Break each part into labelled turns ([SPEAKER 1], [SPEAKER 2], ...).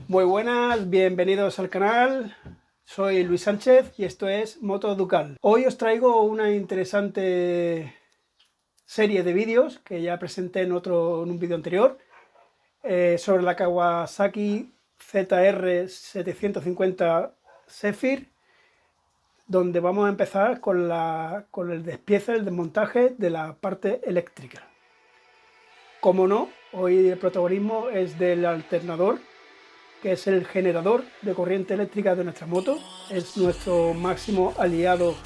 [SPEAKER 1] Muy buenas, bienvenidos al canal. Soy Luis Sánchez y esto es Moto Ducal. Hoy os traigo una interesante serie de vídeos que ya presenté en un vídeo anterior sobre la Kawasaki ZR750 Zephyr, donde vamos a empezar con el despiece, el desmontaje de la parte eléctrica. Como no, hoy el protagonismo es del alternador, que es el generador de corriente eléctrica de nuestra moto. Es nuestro máximo aliado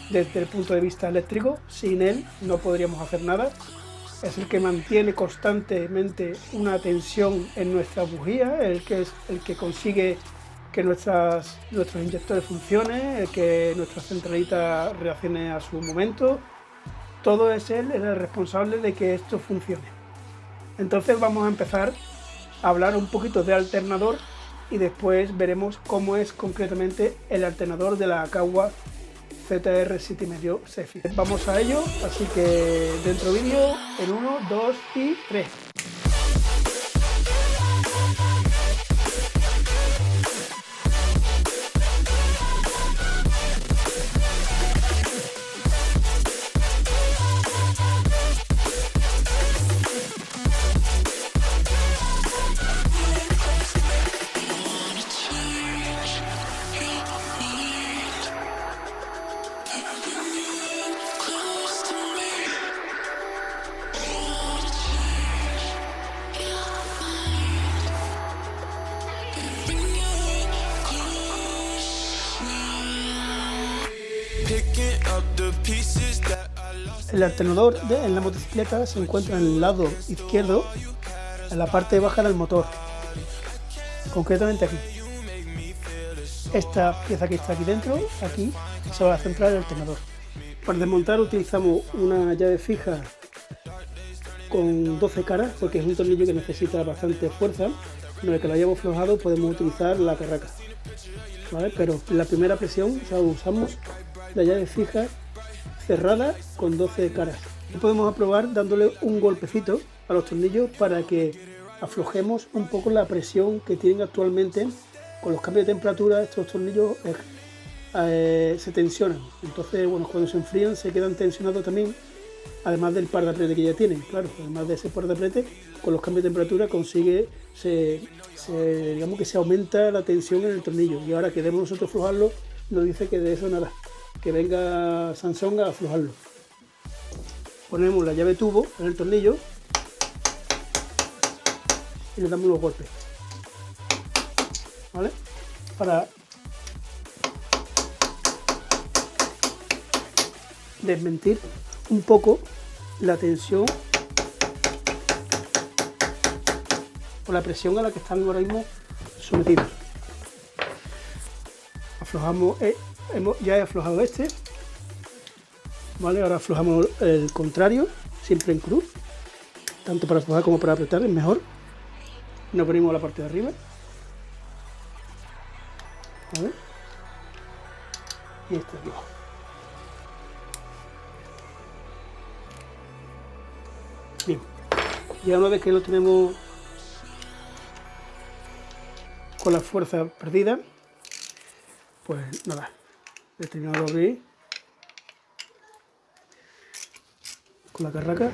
[SPEAKER 1] desde el punto de vista eléctrico. Sin él no podríamos hacer nada. Es el que mantiene constantemente una tensión en nuestra bujía, es el que consigue que nuestros inyectores funcionen, el que nuestra centralita reaccione a su momento. Todo es él el responsable de que esto funcione. Entonces vamos a empezar a hablar un poquito de alternador y después veremos cómo es concretamente el alternador de la Kawa ZR7,5 Zephyr. Vamos a ello, así que dentro vídeo en 1, 2 y 3. El alternador en la motocicleta se encuentra en el lado izquierdo, en la parte baja del motor, concretamente aquí. Esta pieza que está aquí dentro, aquí se va a centrar el alternador. Para desmontar utilizamos una llave fija con 12 caras, porque es un tornillo que necesita bastante fuerza. Una vez que lo hayamos aflojado podemos utilizar la carraca, ¿vale? Pero en la primera presión usamos la llave fija cerrada con 12 caras. Y podemos probar dándole un golpecito a los tornillos para que aflojemos un poco la presión que tienen actualmente. Con los cambios de temperatura estos tornillos se tensionan, entonces bueno, cuando se enfrían se quedan tensionados también, además del par de apriete que ya tienen. Claro, además de ese par de apriete, con los cambios de temperatura digamos que se aumenta la tensión en el tornillo, y ahora que debemos nosotros aflojarlo, nos dice que de eso nada, que venga Samsung a aflojarlo. Ponemos la llave tubo en el tornillo y le damos unos golpes, ¿vale? Para desmentir un poco la tensión o la presión a la que están ahora mismo sometidos. Aflojamos, ya he aflojado este, ¿vale? Ahora aflojamos el contrario, siempre en cruz, tanto para aflojar como para apretar, es mejor. Nos venimos a la parte de arriba, ¿vale? Y este aquí. Bien, ya una vez que lo tenemos con la fuerza perdida, pues nada, he terminado de abrir con la carraca.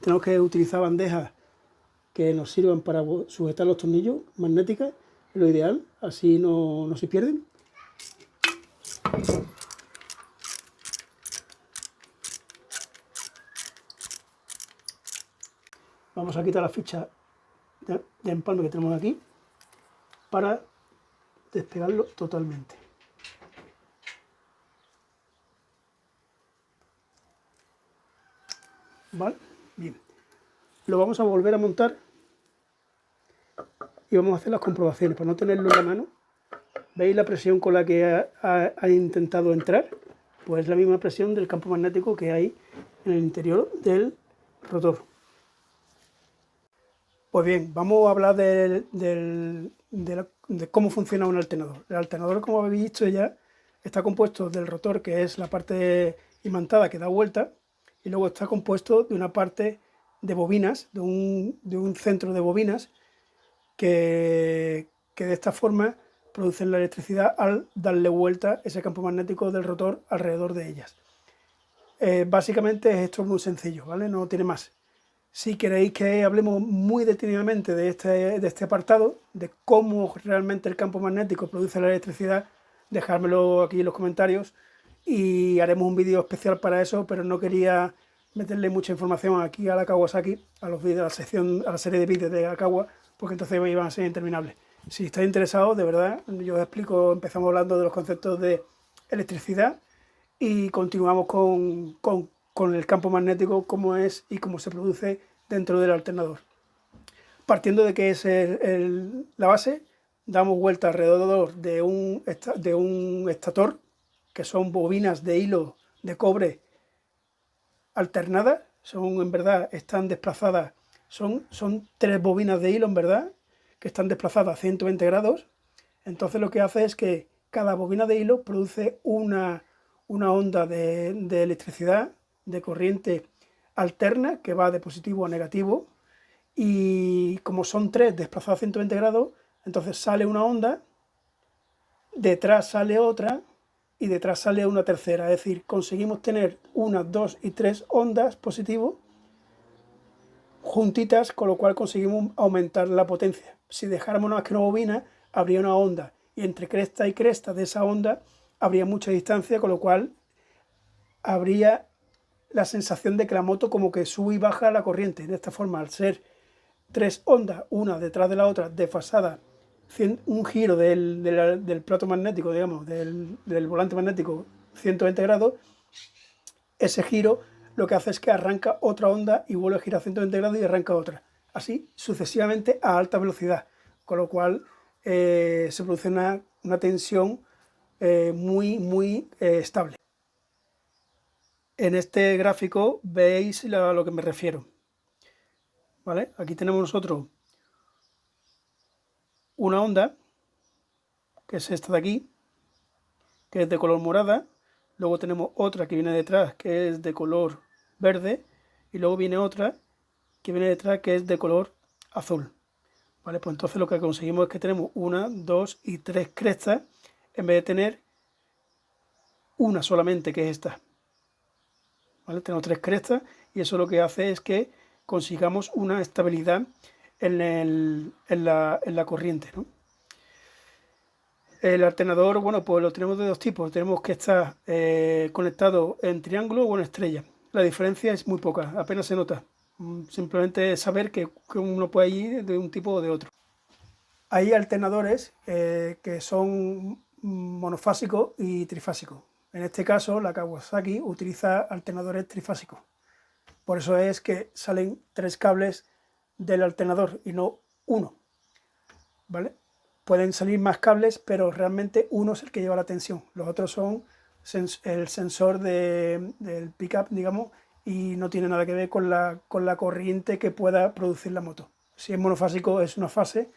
[SPEAKER 1] Tenemos que utilizar bandejas que nos sirvan para sujetar los tornillos, magnéticas, es lo ideal, así no se pierden. Vamos a quitar la ficha de empalme que tenemos aquí para despegarlo totalmente. ¿Vale? Bien. Lo vamos a volver a montar y vamos a hacer las comprobaciones para no tenerlo en la mano. ¿Veis la presión con la que ha intentado entrar? Pues es la misma presión del campo magnético que hay en el interior del rotor. Pues bien, vamos a hablar de cómo funciona un alternador. El alternador, como habéis visto ya, está compuesto del rotor, que es la parte imantada que da vuelta, y luego está compuesto de una parte de bobinas, de un centro de bobinas que de esta forma producen la electricidad al darle vuelta ese campo magnético del rotor alrededor de ellas. Básicamente esto es muy sencillo, ¿vale? No tiene más. Si queréis que hablemos muy detenidamente de este apartado, de cómo realmente el campo magnético produce la electricidad, dejármelo aquí en los comentarios y haremos un vídeo especial para eso, pero no quería meterle mucha información aquí a la Kawasaki, a los vídeos, a la serie de vídeos de Akawa, porque entonces iban a ser interminables. Si estáis interesados, de verdad, yo os explico, empezamos hablando de los conceptos de electricidad y continuamos con el campo magnético, cómo es y cómo se produce dentro del alternador. Partiendo de que es la base, damos vuelta alrededor de un estator, que son bobinas de hilo de cobre alternadas, en verdad están desplazadas, son 3 bobinas de hilo en verdad, que están desplazadas a 120 grados. Entonces lo que hace es que cada bobina de hilo produce una onda de electricidad, de corriente alterna, que va de positivo a negativo, y como son 3 desplazadas a 120 grados, entonces sale una onda, detrás sale otra, y detrás sale una tercera, es decir, conseguimos tener 1, 2 y 3 ondas positivo juntitas, con lo cual conseguimos aumentar la potencia. Si dejáramos nada más que una bobina, habría una onda, y entre cresta y cresta de esa onda habría mucha distancia, con lo cual habría la sensación de que la moto como que sube y baja la corriente. De esta forma, al ser 3 ondas, una detrás de la otra, desfasadas, un giro del plato magnético, digamos, del volante magnético 120 grados, ese giro lo que hace es que arranca otra onda y vuelve a girar 120 grados y arranca otra. Así sucesivamente a alta velocidad, con lo cual se produce una tensión muy estable. En este gráfico veis a lo que me refiero, ¿vale? Aquí tenemos nosotros una onda, que es esta de aquí, que es de color morada. Luego tenemos otra que viene detrás, que es de color verde, y luego viene otra que viene detrás, que es de color azul, ¿vale? Pues entonces lo que conseguimos es que tenemos 1, 2 y 3 crestas, en vez de tener una solamente, que es esta, ¿vale? Tenemos 3 crestas, y eso lo que hace es que consigamos una estabilidad en la corriente, ¿no? El alternador, bueno, pues lo tenemos de 2 tipos. Tenemos que estar conectado en triángulo o en estrella. La diferencia es muy poca, apenas se nota. Simplemente saber que uno puede ir de un tipo o de otro. Hay alternadores que son monofásicos y trifásicos. En este caso, la Kawasaki utiliza alternadores trifásicos. Por eso es que salen 3 cables del alternador y no uno, ¿vale? Pueden salir más cables, pero realmente uno es el que lleva la tensión. Los otros son el sensor del pickup, digamos, y no tiene nada que ver con la corriente que pueda producir la moto. Si es monofásico es una fase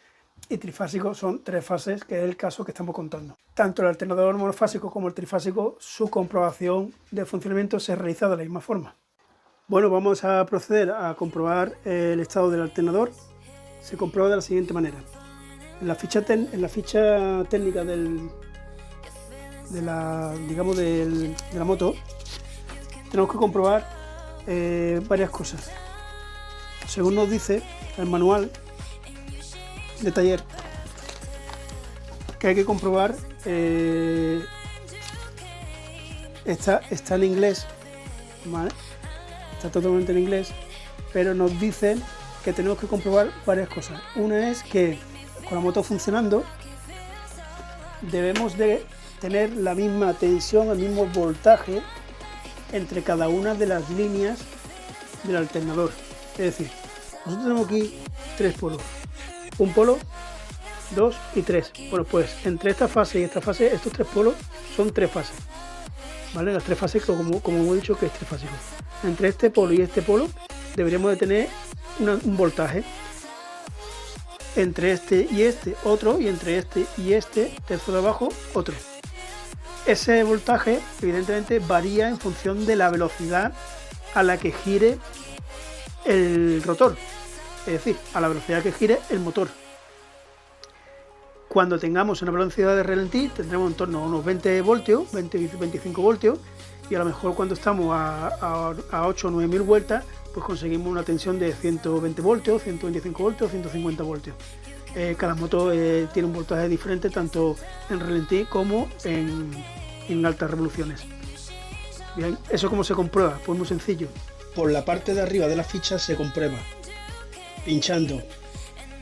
[SPEAKER 1] y trifásico son 3 fases, que es el caso que estamos contando. Tanto el alternador monofásico como el trifásico, su comprobación de funcionamiento se realiza de la misma forma. Bueno, vamos a proceder a comprobar el estado del alternador. Se comprueba de la siguiente manera. En la ficha técnica de la moto, tenemos que comprobar varias cosas. Según nos dice el manual de taller, que hay que comprobar, está en inglés, ¿vale? Está totalmente en inglés, pero nos dicen que tenemos que comprobar varias cosas. Una es que con la moto funcionando debemos de tener la misma tensión, el mismo voltaje entre cada una de las líneas del alternador. Es decir, nosotros tenemos aquí 3 polos, un polo, 2 y 3. Bueno, pues entre esta fase y esta fase, estos 3 polos son 3 fases, ¿vale? Las 3 fases, como hemos dicho, que es trifásico. Entre este polo y este polo deberíamos de tener un voltaje. Entre este y este otro, y entre este y este tercio de abajo otro. Ese voltaje evidentemente varía en función de la velocidad a la que gire el rotor, es decir, a la velocidad que gire el motor. Cuando tengamos una velocidad de ralentí tendremos en torno a unos 20 voltios, 20-25 voltios, y a lo mejor cuando estamos a 8 o 9.000 vueltas, pues conseguimos una tensión de 120 voltios, 125 voltios, 150 voltios. Cada moto tiene un voltaje diferente tanto en ralentí como en altas revoluciones. Bien, ¿eso cómo se comprueba? Pues muy sencillo. Por la parte de arriba de la ficha se comprueba pinchando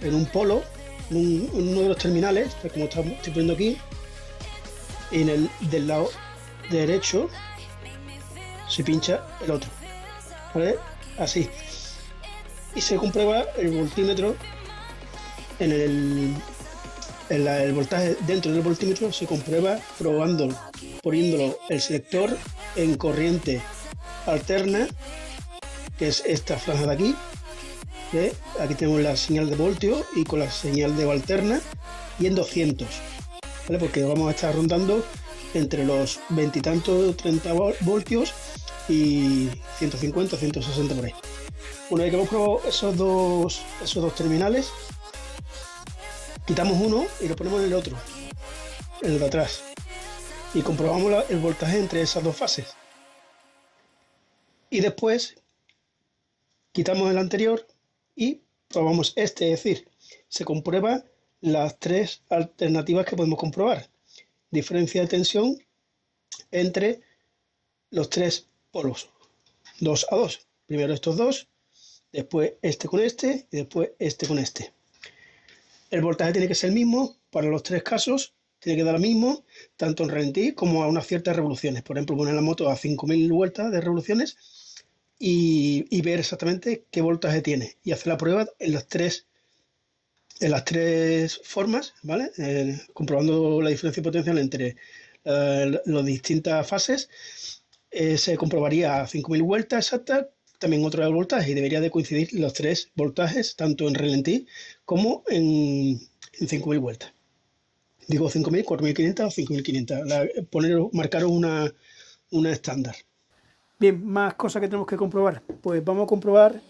[SPEAKER 1] en un polo, en uno de los terminales, como estoy poniendo aquí, y del lado derecho se pincha el otro, ¿vale? Así. Y se comprueba el voltímetro el voltaje dentro del voltímetro se comprueba poniéndolo el selector en corriente alterna, que es esta franja de aquí. ¿Ve? Aquí tenemos la señal de voltio y con la señal de alterna y en 200, ¿vale? Porque vamos a estar rondando entre los 20 y tantos, 30 voltios y 150, 160 por ahí. Una vez que hemos probado esos dos terminales, quitamos uno y lo ponemos en el otro, en el de atrás, y comprobamos el voltaje entre esas dos fases. Y después quitamos el anterior y probamos este, es decir, se comprueba las tres alternativas que podemos comprobar. Diferencia de tensión entre los tres polos, 2 a 2. Primero estos dos, después este con este y después este con este. El voltaje tiene que ser el mismo para los tres casos, tiene que dar lo mismo, tanto en ralentí como a unas ciertas revoluciones. Por ejemplo, poner la moto a 5.000 vueltas de revoluciones y ver exactamente qué voltaje tiene y hacer la prueba en las tres formas, ¿vale? Comprobando la diferencia potencial entre las distintas fases. Se comprobaría a 5.000 vueltas exactas también otro voltaje y debería de coincidir los tres voltajes tanto en ralentí como en 5.000 vueltas. Digo 5.000, 4.500 o 5.500. Marcar una estándar. Bien, más cosas que tenemos que comprobar. Pues vamos a comprobar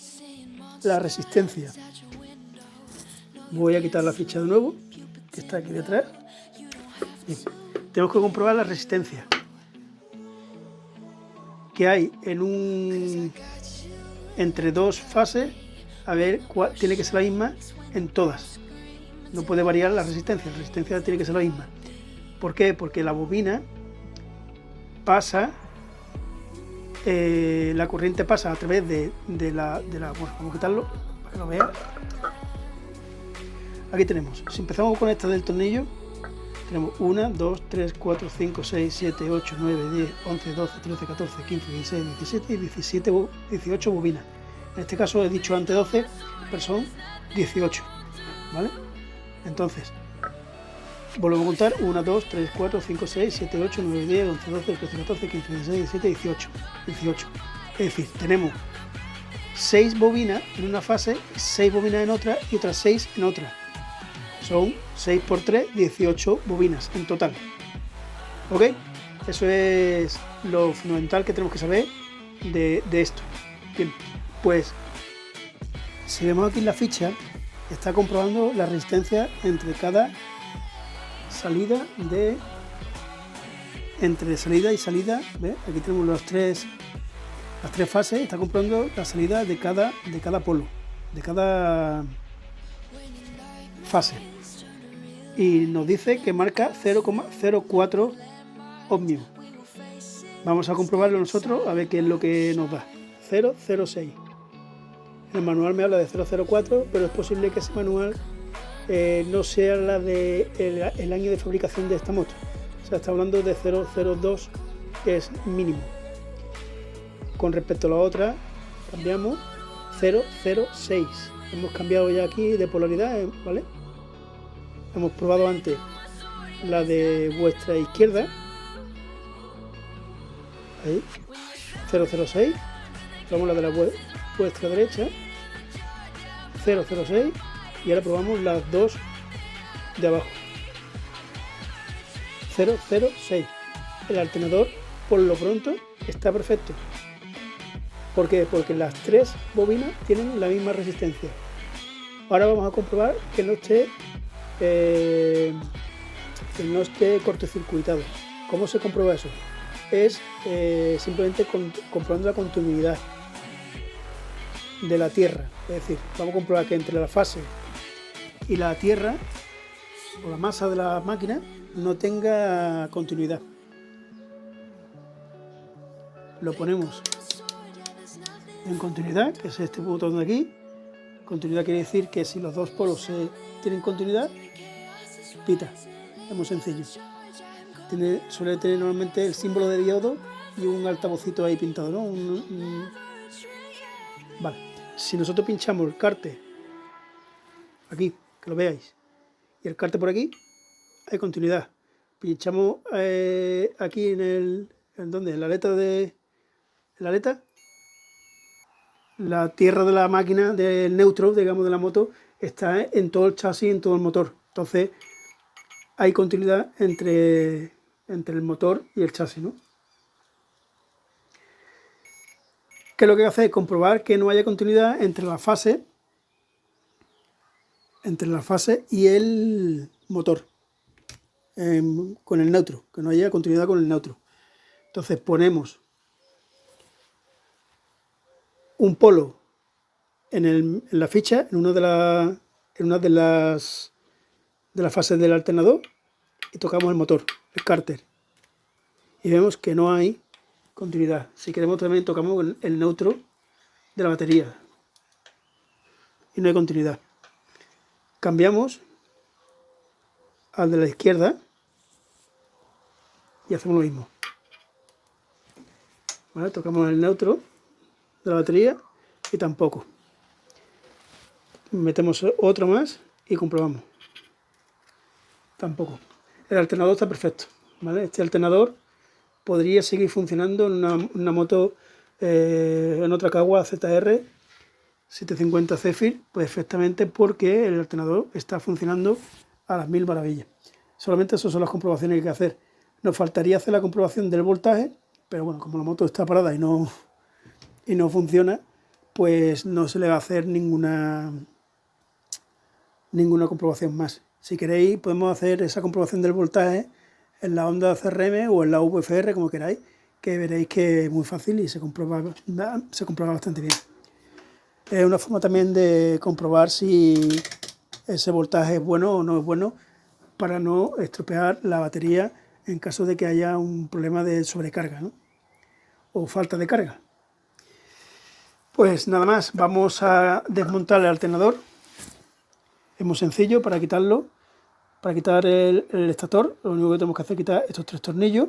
[SPEAKER 1] la resistencia. Voy a quitar la ficha de nuevo, que está aquí detrás. Bien. Tenemos que comprobar la resistencia que hay entre dos fases, a ver cuál tiene que ser la misma en todas. No puede variar la resistencia tiene que ser la misma. ¿Por qué? Porque la bobina pasa, la corriente pasa a través de la bueno, vamos a quitarlo para que lo vean. Aquí tenemos, si empezamos con esta del tornillo, tenemos 1, 2, 3, 4, 5, 6, 7, 8, 9, 10, 11, 12, 13, 14, 15, 16, 17 y 18 bobinas. En este caso he dicho antes 12, pero son 18, ¿vale? Entonces, volvemos a contar 1, 2, 3, 4, 5, 6, 7, 8, 9, 10, 11, 12, 13, 14, 15, 16, 17, 18. Es decir, tenemos 6 bobinas en una fase, 6 bobinas en otra y otras 6 en otra. Son 6 por 3, 18 bobinas en total. ¿Ok? Eso es lo fundamental que tenemos que saber de esto. Bien, pues si vemos aquí en la ficha, está comprobando la resistencia entre cada salida entre salida y salida. ¿Ves? Aquí tenemos las tres fases. Está comprobando la salida de cada polo, de cada fase, y nos dice que marca 0,04 ohmios. Vamos a comprobarlo nosotros a ver qué es lo que nos da. 0,06. El manual me habla de 0,04, pero es posible que ese manual no sea la de el año de fabricación de esta moto. O sea, está hablando de 0,02, que es mínimo. Con respecto a la otra, cambiamos 0,06. Hemos cambiado ya aquí de polaridad, ¿vale? Hemos probado antes la de vuestra izquierda, ahí, 0,06. Probamos la de la vuestra derecha, 0,06, y ahora probamos las dos de abajo, 0,06. El alternador, por lo pronto, está perfecto. ¿Por qué? Porque las tres bobinas tienen la misma resistencia. Ahora vamos a comprobar que no esté que no esté cortocircuitado. ¿Cómo se comprueba eso? Es simplemente comprobando la continuidad de la tierra. Es decir, vamos a comprobar que entre la fase y la tierra o la masa de la máquina no tenga continuidad. Lo ponemos en continuidad, que es este botón de aquí. Continuidad quiere decir que si los dos polos tienen continuidad, pita. Es muy sencillo. Suele tener normalmente el símbolo de diodo y un altavocito ahí pintado, ¿no? Vale. Si nosotros pinchamos el cárter aquí, que lo veáis, y el cárter por aquí, hay continuidad. Pinchamos aquí en la aleta la tierra de la máquina, del neutro, digamos, de la moto, está en todo el chasis, en todo el motor. Entonces hay continuidad entre el motor y el chasis, ¿no? ¿Qué es lo que hace? Comprobar que no haya continuidad entre la fase y el motor, con el neutro, que no haya continuidad con el neutro. Entonces ponemos un polo en la ficha, en una de las fases del alternador, y tocamos el motor, el cárter, y vemos que no hay continuidad. Si queremos también tocamos el neutro de la batería y no hay continuidad. Cambiamos al de la izquierda y hacemos lo mismo. ¿Vale? Tocamos el neutro de la batería y tampoco. Metemos otro más y comprobamos. Tampoco. El alternador está perfecto, ¿vale? Este alternador podría seguir funcionando en una moto, en otra Kawa ZR 750 Zephyr, perfectamente, porque el alternador está funcionando a las mil maravillas. Solamente esas son las comprobaciones que hay que hacer. Nos faltaría hacer la comprobación del voltaje, pero bueno, como la moto está parada y no funciona, pues no se le va a hacer ninguna comprobación más. Si queréis, podemos hacer esa comprobación del voltaje en la onda CRM o en la VFR, como queráis, que veréis que es muy fácil y se comprueba bastante bien. Es una forma también de comprobar si ese voltaje es bueno o no es bueno, para no estropear la batería en caso de que haya un problema de sobrecarga, ¿no? O falta de carga. Pues nada más, vamos a desmontar el alternador. Es muy sencillo para quitarlo. Para quitar el estator, lo único que tenemos que hacer es quitar estos 3 tornillos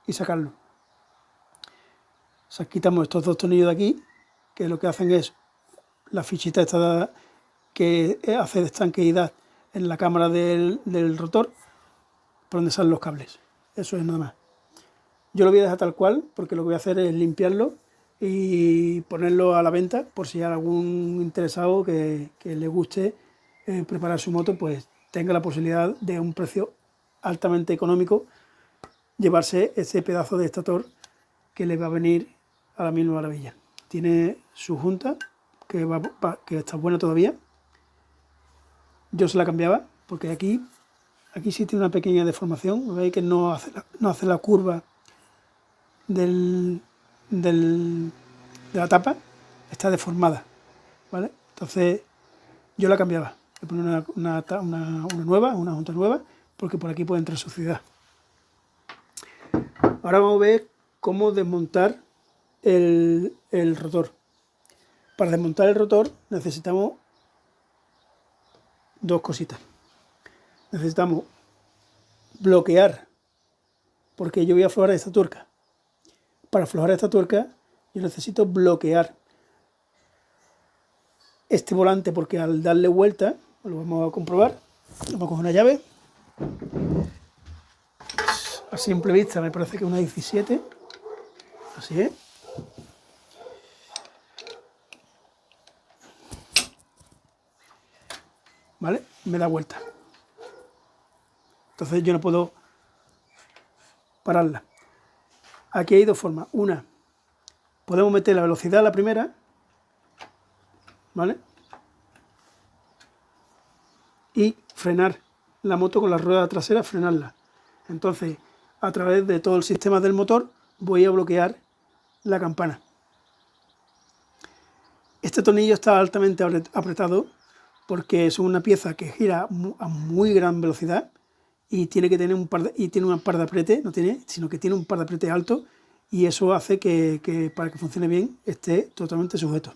[SPEAKER 1] y sacarlo. O sea, quitamos estos 2 tornillos de aquí, que lo que hacen es la fichita esta que hace de estanqueidad en la cámara del rotor, por donde salen los cables. Eso es nada más. Yo lo voy a dejar tal cual, porque lo que voy a hacer es limpiarlo y ponerlo a la venta, por si hay algún interesado que le guste preparar su moto, pues tenga la posibilidad de un precio altamente económico llevarse ese pedazo de estator que le va a venir a la mil maravilla. Tiene su junta que está buena todavía. Yo se la cambiaba porque aquí sí tiene una pequeña deformación. Veis que no hace la curva de la tapa, está deformada, ¿vale? Entonces yo la cambiaba. Le ponía una junta nueva, porque por aquí puede entrar suciedad. Ahora vamos a ver cómo desmontar el rotor. Para desmontar el rotor necesitamos 2 cositas. Necesitamos bloquear, porque yo voy a aflojar esta tuerca. Para aflojar esta tuerca yo necesito bloquear este volante, porque al darle vuelta, lo vamos a comprobar. Vamos a coger una llave. A simple vista me parece que es una 17. Así es. ¿Vale? Me da vuelta. Entonces yo no puedo pararla. Aquí hay 2 formas. Una, podemos meter la velocidad a la primera, ¿vale? Y frenar la moto con la rueda trasera, frenarla. Entonces, a través de todo el sistema del motor, voy a bloquear la campana. Este tornillo está altamente apretado porque es una pieza que gira a muy gran velocidad y tiene que tener un par de apretes, no tiene, sino que tiene un par de apretes altos, y eso hace que para que funcione bien esté totalmente sujeto.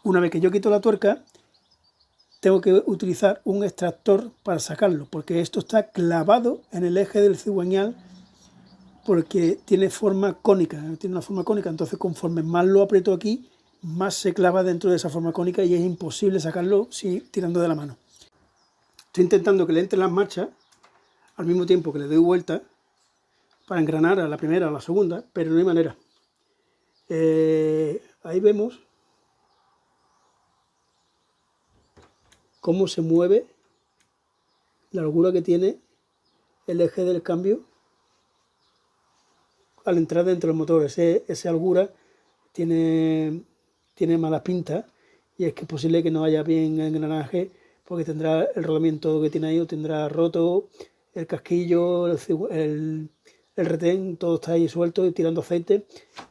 [SPEAKER 1] Una vez que yo quito la tuerca, tengo que utilizar un extractor para sacarlo, porque esto está clavado en el eje del cigüeñal, porque tiene forma cónica, entonces conforme más lo aprieto aquí, más se clava dentro de esa forma cónica y es imposible sacarlo tirando de la mano. Estoy intentando que le entren las marchas al mismo tiempo que le doy vuelta para engranar a la primera o a la segunda, pero no hay manera. Ahí vemos cómo se mueve la holgura que tiene el eje del cambio al entrar dentro del motor. Esa holgura tiene mala pinta, y es que es posible que no haya bien engranaje, porque tendrá el rodamiento que tiene ahí, o tendrá roto el casquillo, el retén, todo está ahí suelto y tirando aceite,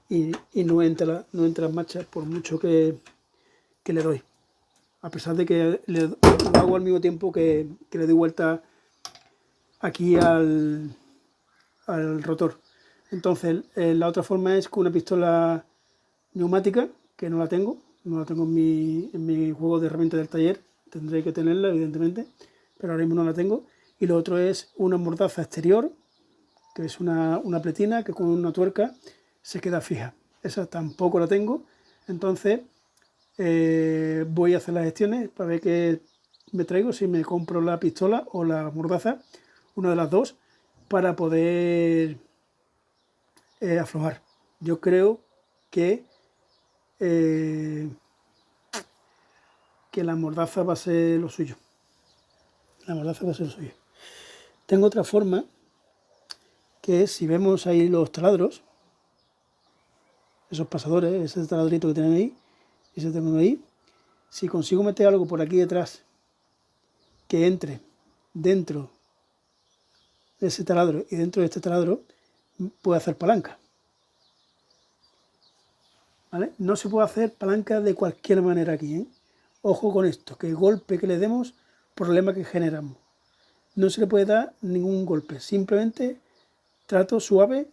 [SPEAKER 1] y no entra en marcha por mucho que le doy, a pesar de que lo hago al mismo tiempo que le doy vuelta aquí al rotor. Entonces la otra forma es con una pistola neumática, que no la tengo en mi juego de herramientas del taller. Tendré que tenerla, evidentemente, pero ahora mismo no la tengo. Y lo otro es una mordaza exterior, que es una pletina que con una tuerca se queda fija. Esa tampoco la tengo. Entonces voy a hacer las gestiones para ver qué me traigo, si me compro la pistola o la mordaza, una de las dos, para poder aflojar. Yo creo que la mordaza va a ser lo suyo. Tengo otra forma, que es, si vemos ahí los taladros, esos pasadores, ese taladrito que tienen ahí, ese tengo ahí, si consigo meter algo por aquí detrás que entre dentro de ese taladro y dentro de este taladro, puedo hacer palanca. ¿Vale? No se puede hacer palanca de cualquier manera aquí, ¿eh? Ojo con esto, que el golpe que le demos, problema que generamos. No se le puede dar ningún golpe, simplemente trato suave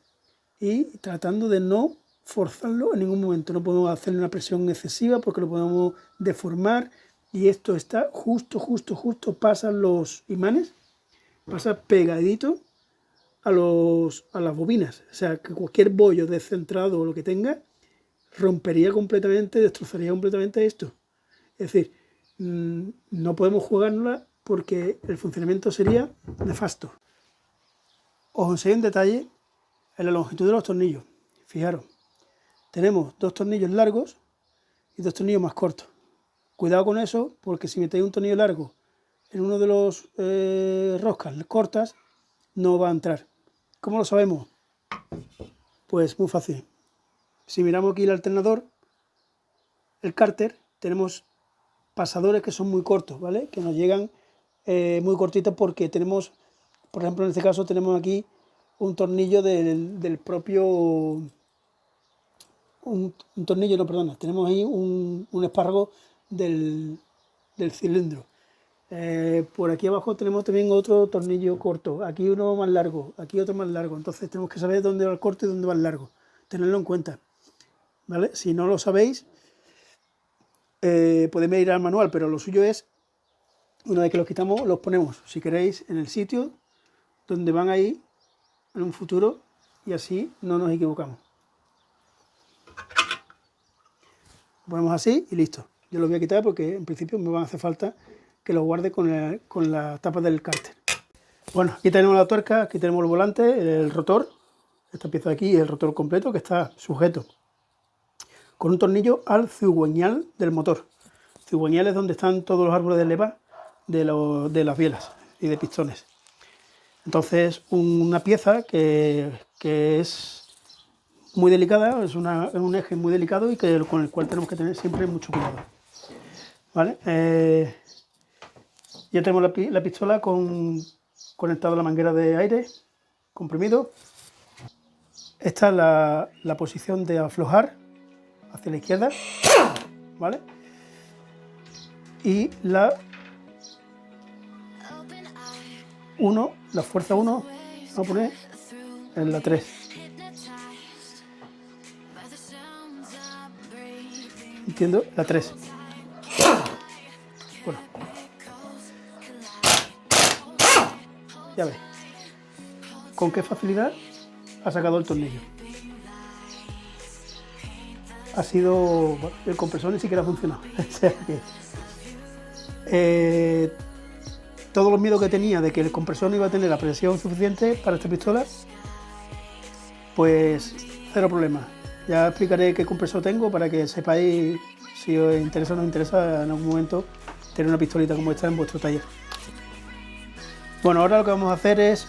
[SPEAKER 1] y tratando de no forzarlo en ningún momento. No podemos hacerle una presión excesiva porque lo podemos deformar, y esto está justo, pasan los imanes, pasa pegadito a las bobinas, o sea que cualquier bollo descentrado o lo que tenga rompería completamente, destrozaría completamente esto. Es decir, no podemos jugárnosla porque el funcionamiento sería nefasto. Os enseño en detalle en la longitud de los tornillos. Fijaros, tenemos dos tornillos largos y dos tornillos más cortos. Cuidado con eso, porque si metéis un tornillo largo en uno de los roscas cortas, no va a entrar. ¿Cómo lo sabemos? Pues muy fácil. Si miramos aquí el alternador, el cárter, tenemos pasadores que son muy cortos, ¿vale? Que nos llegan muy cortitos, porque tenemos, por ejemplo, en este caso tenemos aquí un tornillo del propio... Un tornillo, no, perdona, tenemos ahí un espárrago del cilindro. Por aquí abajo tenemos también otro tornillo corto, aquí uno más largo, aquí otro más largo. Entonces tenemos que saber dónde va el corto y dónde va el largo, tenerlo en cuenta, ¿vale? Si no lo sabéis, podéis ir al manual, pero lo suyo es, una vez que los quitamos, los ponemos, si queréis, en el sitio donde van a ir en un futuro, y así no nos equivocamos. Lo ponemos así y listo. Yo los voy a quitar porque en principio me van a hacer falta que los guarde con la tapa del cárter. Bueno, aquí tenemos la tuerca, aquí tenemos el volante, el rotor. Esta pieza de aquí es el rotor completo, que está sujeto con un tornillo al cigüeñal del motor. Cigüeñal es donde están todos los árboles de leva de las bielas y de pistones. Entonces, una pieza que es muy delicada, es un eje muy delicado y con el cual tenemos que tener siempre mucho cuidado, ¿vale? Ya tenemos la pistola conectada a la manguera de aire comprimido. Esta es la posición de aflojar hacia la izquierda, ¿vale? Y la 1, la fuerza 1, vamos a poner en la 3. Entiendo, la 3. Bueno, ya ves con qué facilidad ha sacado el tornillo. Ha sido, bueno, el compresor ni siquiera ha funcionado. O sea que todos los miedos que tenía de que el compresor no iba a tener la presión suficiente para esta pistola, pues cero problema. Ya explicaré qué compresor tengo para que sepáis si os interesa o no os interesa en algún momento tener una pistolita como esta en vuestro taller. Bueno, ahora lo que vamos a hacer es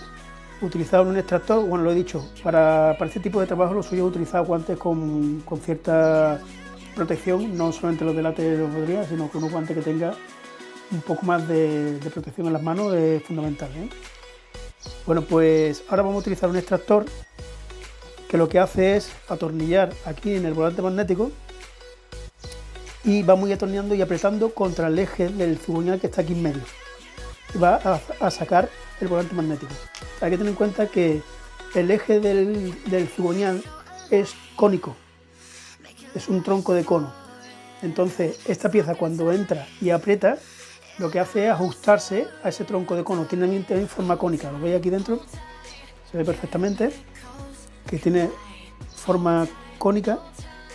[SPEAKER 1] utilizar un extractor. Bueno, lo he dicho, para este tipo de trabajo lo suyo es utilizar guantes con cierta protección, no solamente los de látex o rodrías, sino con unos guantes que tenga un poco más de protección en las manos, es fundamental, ¿eh? Bueno, pues ahora vamos a utilizar un extractor que lo que hace es atornillar aquí en el volante magnético y va muy atornillando y apretando contra el eje del cigüeñal que está aquí en medio. Y va a sacar el volante magnético. Hay que tener en cuenta que el eje del cigüeñal es cónico, es un tronco de cono. Entonces esta pieza cuando entra y aprieta, lo que hace es ajustarse a ese tronco de cono. Tiene forma cónica, lo veis aquí dentro, se ve perfectamente que tiene forma cónica.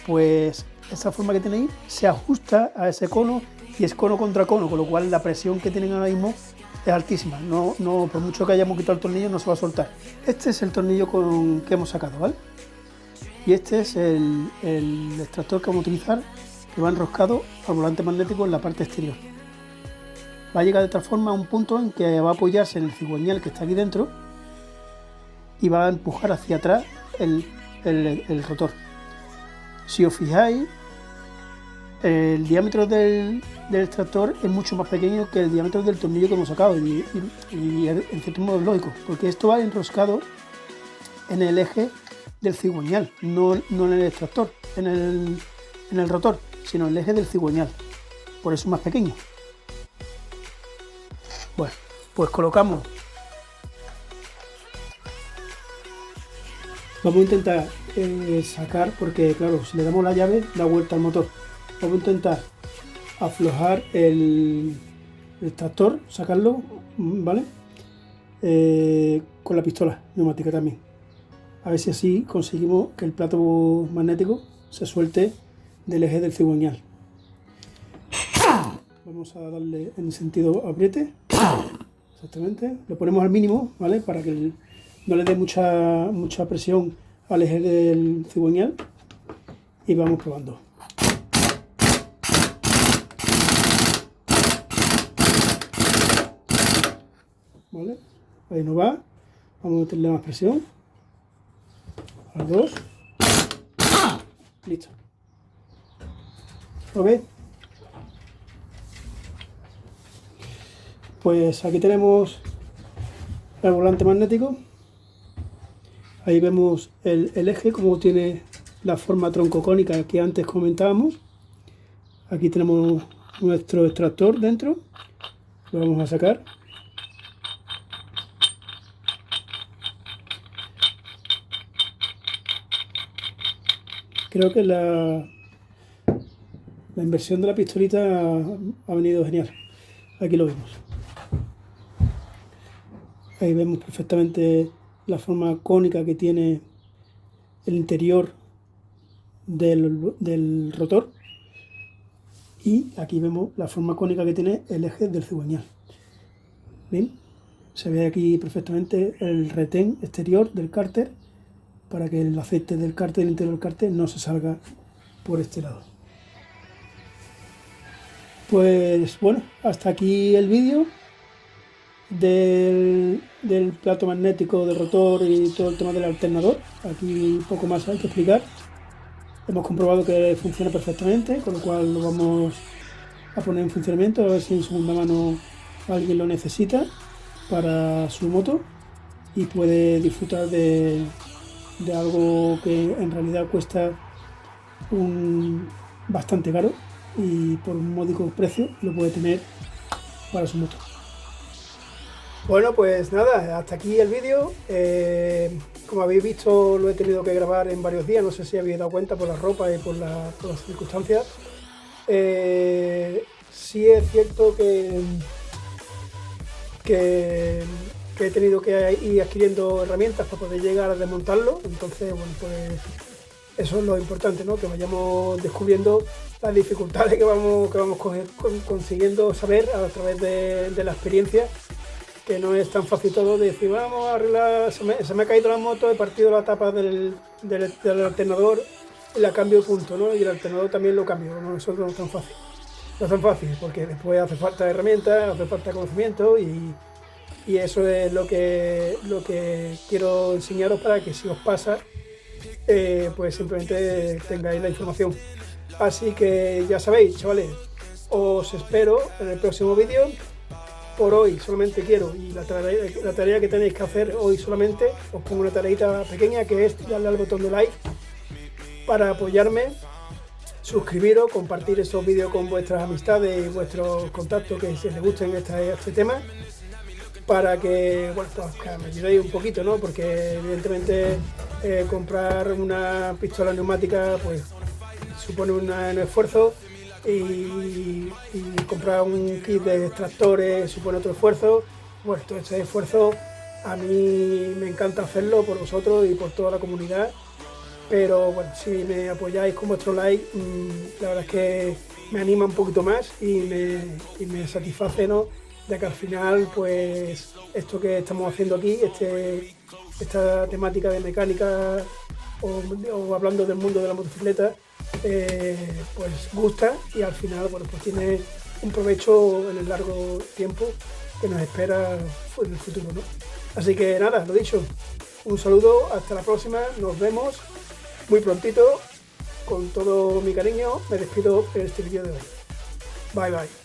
[SPEAKER 1] Pues esa forma que tenéis se ajusta a ese cono y es cono contra cono, con lo cual la presión que tienen ahora mismo es altísima. No, por mucho que hayamos quitado el tornillo, no se va a soltar. Este es el tornillo que hemos sacado, ¿vale? Y este es el extractor que vamos a utilizar, que va enroscado al volante magnético en la parte exterior. Va a llegar de tal forma a un punto en que va a apoyarse en el cigüeñal que está aquí dentro y va a empujar hacia atrás el rotor. Si os fijáis, el diámetro del extractor es mucho más pequeño que el diámetro del tornillo que hemos sacado y en cierto modo es lógico, porque esto va enroscado en el eje del cigüeñal, no en el extractor, en el rotor, sino en el eje del cigüeñal, por eso es más pequeño. Bueno, pues colocamos. Vamos a intentar sacar, porque claro, si le damos la llave da vuelta al motor. Vamos a intentar aflojar el extractor, sacarlo, ¿vale? Con la pistola neumática también. A ver si así conseguimos que el plato magnético se suelte del eje del cigüeñal. Vamos a darle en sentido apriete. Exactamente. Lo ponemos al mínimo, ¿vale? Para que no le dé mucha presión al eje del cigüeñal. Y vamos probando. ¿Vale? Ahí no va. Vamos a meterle más presión. A los dos. Listo. ¿Lo veis? Pues aquí tenemos el volante magnético. Ahí vemos el eje, como tiene la forma troncocónica que antes comentábamos. Aquí tenemos nuestro extractor dentro. Lo vamos a sacar. Creo que la inversión de la pistolita ha venido genial. Aquí lo vemos. Ahí vemos perfectamente la forma cónica que tiene el interior del rotor. Y aquí vemos la forma cónica que tiene el eje del cigüeñal. ¿Bien? Se ve aquí perfectamente el retén exterior del cárter, para que el aceite del cárter, el interior del cárter, no se salga por este lado. Pues bueno, hasta aquí el vídeo del plato magnético, del rotor y todo el tema del alternador. Aquí poco más hay que explicar. Hemos comprobado que funciona perfectamente, con lo cual lo vamos a poner en funcionamiento, a ver si en segunda mano alguien lo necesita para su moto y puede disfrutar de algo que en realidad cuesta bastante caro y por un módico precio lo puede tener para su moto. Bueno, pues nada, hasta aquí el vídeo. Como habéis visto, lo he tenido que grabar en varios días, no sé si habéis dado cuenta por la ropa y por las circunstancias. Sí es cierto que he tenido que ir adquiriendo herramientas para poder llegar a desmontarlo. Entonces, bueno, pues eso es lo importante, ¿no? Que vayamos descubriendo las dificultades que vamos consiguiendo saber a través de la experiencia, que no es tan fácil todo de decir, vamos a arreglar, se me ha caído la moto, he partido la tapa del alternador y la cambio de punto, ¿no? Y el alternador también lo cambio, ¿no? Eso no es tan fácil. No es tan fácil, porque después hace falta herramientas, hace falta conocimiento y eso es lo que quiero enseñaros para que si os pasa, pues simplemente tengáis la información. Así que ya sabéis, chavales, os espero en el próximo vídeo. Por hoy solamente quiero, y la tarea que tenéis que hacer hoy solamente, os pongo una tareita pequeña que es darle al botón de like para apoyarme, suscribiros, compartir estos vídeos con vuestras amistades y vuestros contactos que si les gusten este tema, para que, bueno, pues, que me ayudéis un poquito, ¿no? Porque evidentemente comprar una pistola neumática pues supone un esfuerzo y comprar un kit de extractores supone otro esfuerzo. Bueno, todo ese esfuerzo a mí me encanta hacerlo por vosotros y por toda la comunidad, pero bueno, si me apoyáis con vuestro like, la verdad es que me anima un poquito más y me satisface, ¿no? De que al final, pues esto que estamos haciendo aquí, esta temática de mecánica o hablando del mundo de la motocicleta, pues gusta y al final, bueno, pues tiene un provecho en el largo tiempo que nos espera en el futuro, ¿no? Así que nada, lo dicho, un saludo, hasta la próxima, nos vemos muy prontito, con todo mi cariño, me despido en este vídeo de hoy. Bye bye.